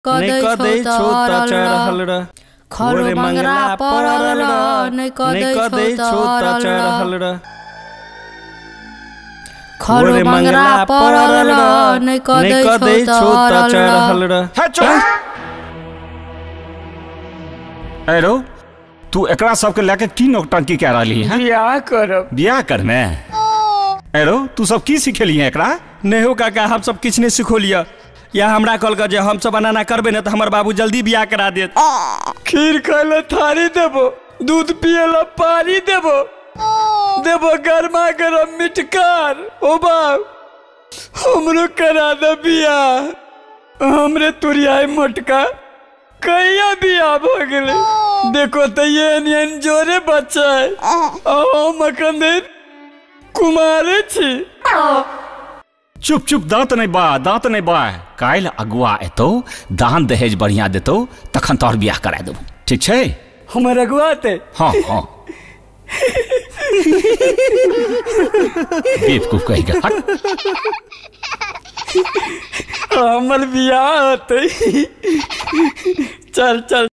नहीं कदै छौ त चढल र खरो मंगरा परल र नहीं कदै छौ त चढल र खरो मंगरा परल र नहीं कदै छौ त चढल र। हेलो तू एकरा सबके लेके की नौटंकी कह रही है? बियाह करब। बियाह करमे? हेलो तू सब की सिखेली है एकरा? नहीं हो काका, हम सब किछ नहीं सिखोलिया। या हमरा कहल जे हम सब बनाना करबे न तो हमार बाबू जल्दी बियाह करा देत। खीर खाइले थारी देबो, दूध पियला पानी देबो, देबो गरमा गरम मिठकार। ओ बाप हमरो करा दे बियाह। हमरे तुरियाई मोटका कहिया बियाह भ गेले। देखो तो ये जोरे बच्चा है। हम अखन कुमारे छी। चुप चुप, दांत नहीं बा, दांत नहीं बा। काल अगुआ एतो, दान दहेज बढ़िया देतो, तखन तोहर बियाह करा देबो, ठीक छे? हमर अगुआ ते? हाँ हाँ। बेवकूफ कहेगा। हमर बियाह होते। चल चल।